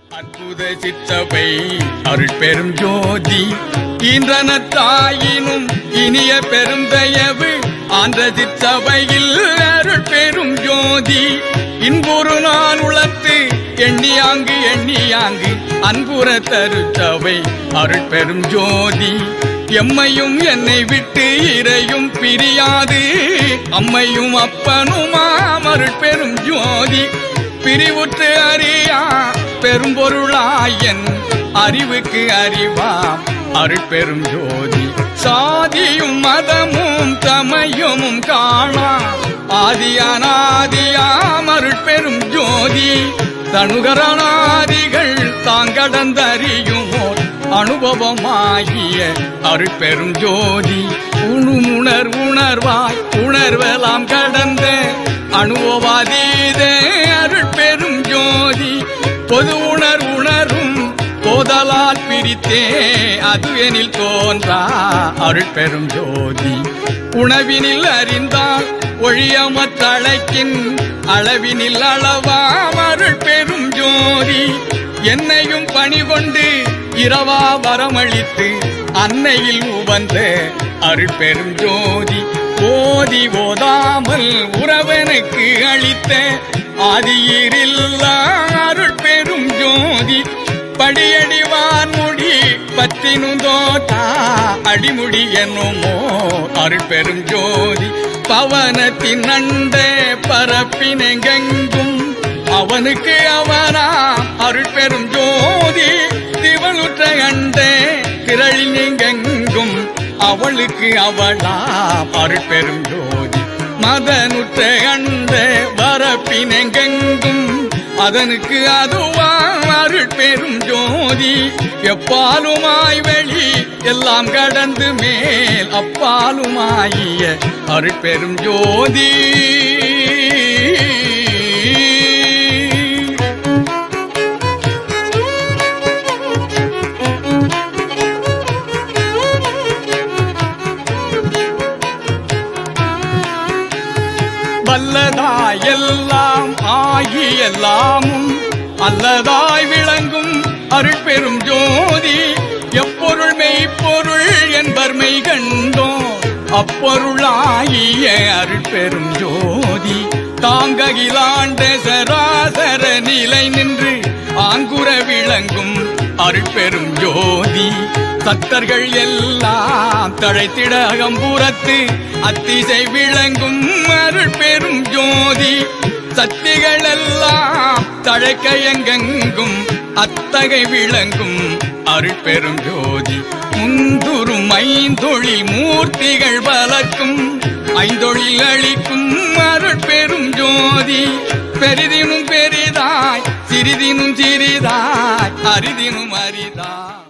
அற்புத சித்தபை அருட்பெரும் ஜோதி ஈன்றனத்தாயினும் இனிய பெருந்தயவு ஆன்ற சித்தபையில் அருட்பெரும் ஜோதி இன்புறு நாள் உளத்து எண்ணியாங்கு எண்ணியாங்கு அன்புற தருத்தவை அருட்பெரும் ஜோதி எம்மையும் என்னை விட்டு இறையும் பிரியாது அம்மையும் அப்பனுமாம் அருட்பெரும் ஜோதி பிரிவுற்று அறியா பெரும்பொருளாயன் அறிவுக்கு அறிவாம் அருட்பெரும் ஜோதி சாதியும் மதமும் தமையமும் காணா ஆதி அநாதியாம் அருட்பெரும் ஜோதி தனுகரணாதிகள் தாங்கடந்தறியுமோர் அனுபவமாகிய அருட்பெரும் ஜோதி உணுமுணர் உணர்வாய் உணர்வெல்லாம் கடந்த அனுபவாதீத அருட்பெரும் ஜோதி பொது உணர்வும் போதலால் பிரித்தே அதுவெனில் தோன்றா அருட்பெரும் ஜோதி உணவினில் அறிந்தால் ஒழியமற்றழைக்கின் அளவினில் அளவாம் அருட்பெரும் ஜோதி என்னையும் பணி கொண்டு இரவா வரமளித்து அன்னையில் உவந்த அருட்பெரும் ஜோதி ஓதி ஓதாமல் உறவனுக்கு அளித்த ஆதியிரில்லா அருட்பெரும் ஜோதி படியடிவான் முடி பத்தினும் தோட்டா அடிமுடி என்னுமோ அருட்பெரும் ஜோதி பவனத்தின் அண்ட பரப்பினெங்கும் அவனுக்கு அவனா அருட்பெரும் ஜோதி திவளுற்ற அண்ட திரளில் நீங்கெங்கும் அவளுக்கு அவளாம் அருட்பெரும் ஜோதி மதனுற்ற அண்ட வரப்பினெங்கும் அதனுக்கு அதுவாம் அருட்பெரும் ஜோதி எப்பாலுமாய் வெளி எல்லாம் கடந்து மேல் அப்பாலுமாயிய அருட்பெரும் ஜோதி வல்லதாய் எல்லாம் ஆகி எல்லாமும் அல்லதாய் விளங்கும் அருட்பெரும் ஜோதி எப்பொருள் மெய்ப்பொருள் என்பர் மெய் கண்டோம் அப்பொருளாகிய அருட்பெரும் ஜோதி தாங்ககிலாண்ட சராசர நிலை நின்று ஆங்குற விளங்கும் அருட்பெரும் ஜோதி சத்தர்கள் எல்லாம் தழைத்திட அகம்புறத்து அத்திசை விளங்கும் அருட்பெரும் ஜோதி சக்திகள் எல்லாம் தழைக்க எங்கெங்கும் அத்தகை விளங்கும் அருட்பெரும் ஜோதி முந்துரும் ஐந்தொழில் மூர்த்திகள் வளர்க்கும் ஐந்தொழில் அளிக்கும் அருட்பெரும் ஜோதி பெரிதினும் பெரிதாய் சிறிதினும் சிறிதாய் அரிதினும் அரிதாய்